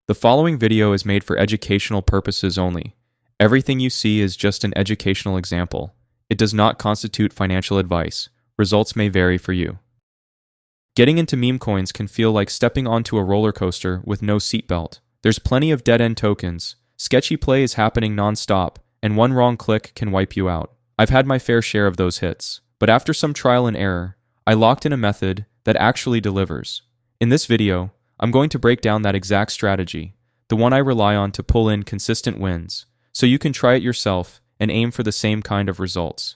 The following video is made for educational purposes only. Everything you see is just an educational example. It does not constitute financial advice. Results may vary for you. Getting into meme coins can feel like stepping onto a roller coaster with no seatbelt. There's plenty of dead-end tokens, sketchy play is happening non-stop, and one wrong click can wipe you out. I've had my fair share of those hits, but after some trial and error, I locked in a method that actually delivers. In this video, I'm going to break down that exact strategy, the one I rely on to pull in consistent wins, so you can try it yourself and aim for the same kind of results.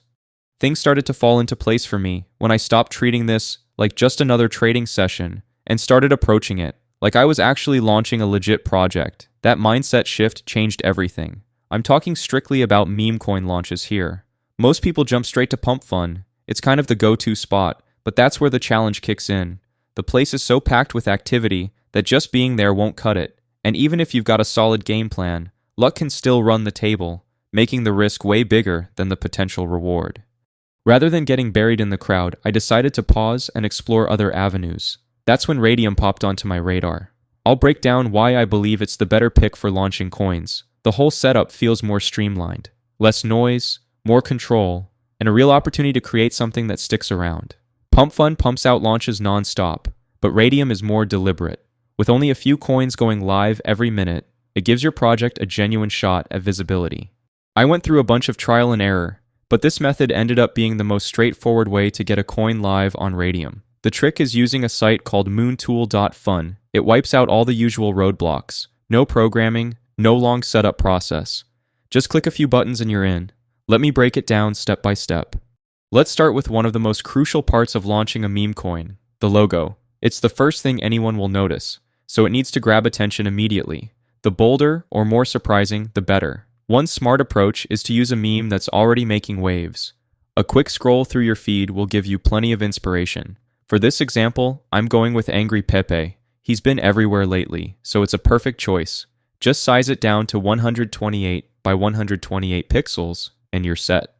Things started to fall into place for me when I stopped treating this like just another trading session and started approaching it like I was actually launching a legit project. That mindset shift changed everything. I'm talking strictly about meme coin launches here. Most people jump straight to Pump Fun. It's kind of the go-to spot, but that's where the challenge kicks in. The place is so packed with activity that just being there won't cut it. And even if you've got a solid game plan, luck can still run the table, making the risk way bigger than the potential reward. Rather than getting buried in the crowd, I decided to pause and explore other avenues. That's when Radium popped onto my radar. I'll break down why I believe it's the better pick for launching coins. The whole setup feels more streamlined. Less noise, more control, and a real opportunity to create something that sticks around. Pump Fun pumps out launches non-stop, but Radium is more deliberate. With only a few coins going live every minute, it gives your project a genuine shot at visibility. I went through a bunch of trial and error, but this method ended up being the most straightforward way to get a coin live on Radium. The trick is using a site called moontool.fun. It wipes out all the usual roadblocks. No programming, no long setup process. Just click a few buttons and you're in. Let me break it down step by step. Let's start with one of the most crucial parts of launching a meme coin, the logo. It's the first thing anyone will notice, so it needs to grab attention immediately. The bolder or more surprising, the better. One smart approach is to use a meme that's already making waves. A quick scroll through your feed will give you plenty of inspiration. For this example, I'm going with Angry Pepe. He's been everywhere lately, so it's a perfect choice. Just size it down to 128 by 128 pixels, and you're set.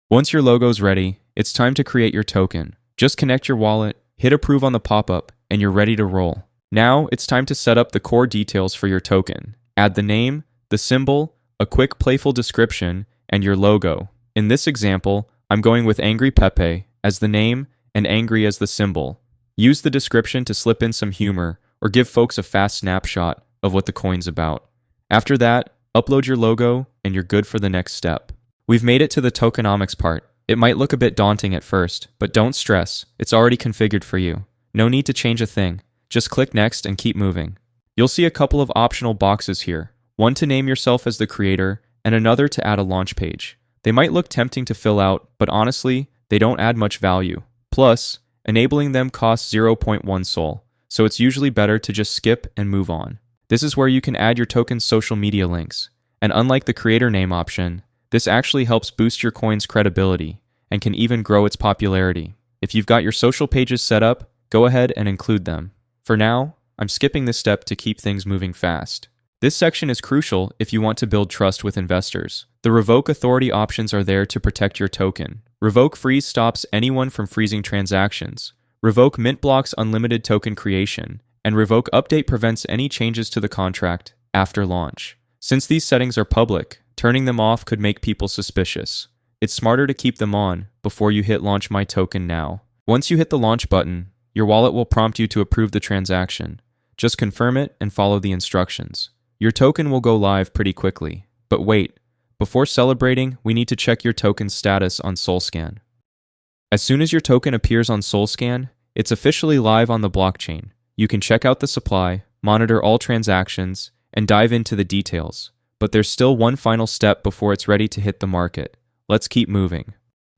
Once your logo's ready, it's time to create your token. Just connect your wallet, hit approve on the pop-up, and you're ready to roll. Now, it's time to set up the core details for your token. Add the name, the symbol, a quick playful description, and your logo. In this example, I'm going with Angry Pepe as the name and Angry as the symbol. Use the description to slip in some humor or give folks a fast snapshot of what the coin's about. After that, upload your logo and you're good for the next step. We've made it to the tokenomics part. It might look a bit daunting at first, but don't stress, it's already configured for you. No need to change a thing. Just click next and keep moving. You'll see a couple of optional boxes here, one to name yourself as the creator and another to add a launch page. They might look tempting to fill out, but honestly, they don't add much value. Plus, enabling them costs 0.1 Sol, so it's usually better to just skip and move on. This is where you can add your token's social media links, and unlike the creator name option, this actually helps boost your coin's credibility and can even grow its popularity. If you've got your social pages set up, go ahead and include them. For now, I'm skipping this step to keep things moving fast. This section is crucial if you want to build trust with investors. The revoke authority options are there to protect your token. Revoke freeze stops anyone from freezing transactions. Revoke mint blocks unlimited token creation. And revoke update prevents any changes to the contract after launch. Since these settings are public, turning them off could make people suspicious. It's smarter to keep them on before you hit launch my token now. Once you hit the launch button, your wallet will prompt you to approve the transaction. Just confirm it and follow the instructions. Your token will go live pretty quickly. But wait, before celebrating, we need to check your token's status on SolScan. As soon as your token appears on SolScan, it's officially live on the blockchain. You can check out the supply, monitor all transactions, and dive into the details. But there's still one final step before it's ready to hit the market. Let's keep moving.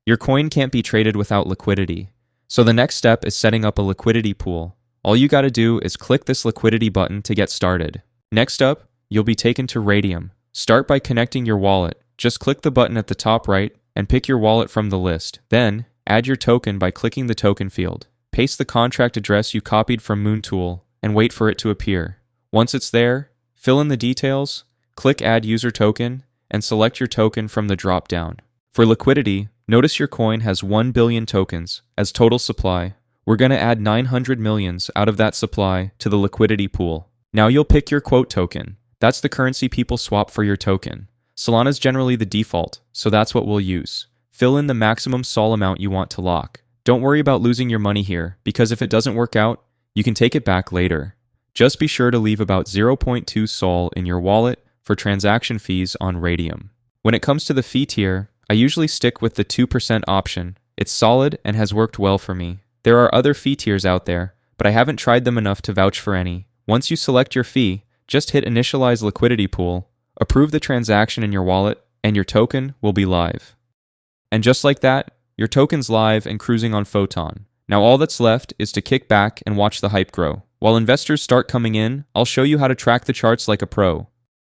Your coin can't be traded without liquidity. So the next step is setting up a liquidity pool. All you gotta do is click this liquidity button to get started. Next up, you'll be taken to Radium. Start by connecting your wallet. Just click the button at the top right and pick your wallet from the list. Then, add your token by clicking the token field. Paste the contract address you copied from Moontool and wait for it to appear. Once it's there, fill in the details, click Add User Token, and select your token from the drop-down. For liquidity, notice your coin has 1 billion tokens as total supply. We're going to add 900 millions out of that supply to the liquidity pool. Now you'll pick your quote token. That's the currency people swap for your token. Solana's generally the default, so that's what we'll use. Fill in the maximum SOL amount you want to lock. Don't worry about losing your money here, because if it doesn't work out, you can take it back later. Just be sure to leave about 0.2 SOL in your wallet for transaction fees on Raydium. When it comes to the fee tier, I usually stick with the 2% option. It's solid and has worked well for me. There are other fee tiers out there, but I haven't tried them enough to vouch for any. Once you select your fee, just hit Initialize Liquidity Pool, approve the transaction in your wallet, and your token will be live. And just like that, your token's live and cruising on Photon. Now all that's left is to kick back and watch the hype grow. While investors start coming in, I'll show you how to track the charts like a pro.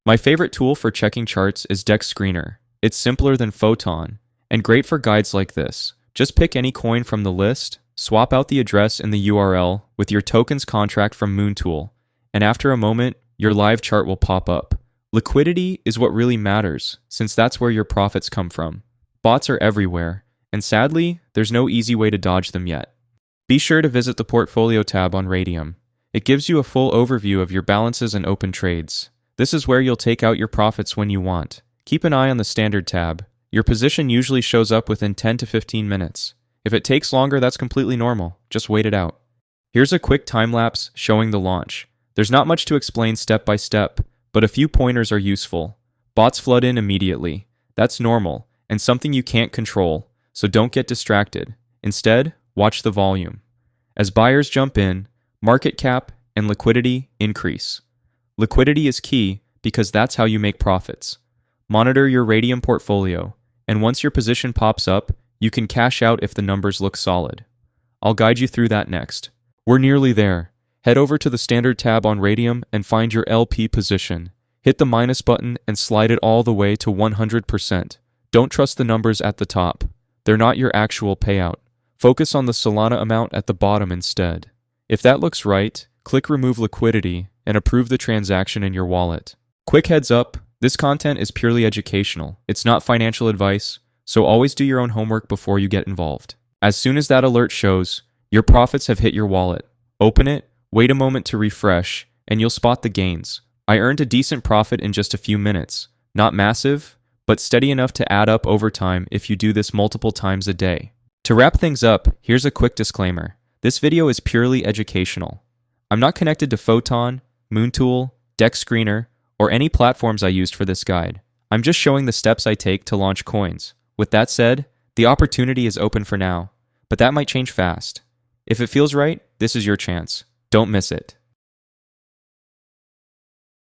My favorite tool for checking charts is Dex Screener. It's simpler than Photon, and great for guides like this. Just pick any coin from the list, swap out the address in the URL with your token's contract from Moontool, and after a moment, your live chart will pop up. Liquidity is what really matters, since that's where your profits come from. Bots are everywhere, and sadly, there's no easy way to dodge them yet. Be sure to visit the Portfolio tab on Raydium. It gives you a full overview of your balances and open trades. This is where you'll take out your profits when you want. Keep an eye on the Standard tab. Your position usually shows up within 10 to 15 minutes. If it takes longer, that's completely normal. Just wait it out. Here's a quick time-lapse showing the launch. There's not much to explain step by step, but a few pointers are useful. Bots flood in immediately. That's normal, and something you can't control, so don't get distracted. Instead, watch the volume. As buyers jump in, market cap and liquidity increase. Liquidity is key because that's how you make profits. Monitor your Raydium portfolio, and once your position pops up, you can cash out if the numbers look solid. I'll guide you through that next. We're nearly there. Head over to the Standard tab on Raydium and find your LP position. Hit the minus button and slide it all the way to 100%. Don't trust the numbers at the top. They're not your actual payout. Focus on the Solana amount at the bottom instead. If that looks right, click Remove Liquidity and approve the transaction in your wallet. Quick heads up, this content is purely educational. It's not financial advice, so always do your own homework before you get involved. As soon as that alert shows, your profits have hit your wallet. Open it, wait a moment to refresh, and you'll spot the gains. I earned a decent profit in just a few minutes. Not massive, but steady enough to add up over time if you do this multiple times a day. To wrap things up, here's a quick disclaimer. This video is purely educational. I'm not connected to Photon, Moontool, Dex Screener, or any platforms I used for this guide. I'm just showing the steps I take to launch coins. With that said, the opportunity is open for now, but that might change fast. If it feels right, this is your chance. Don't miss it.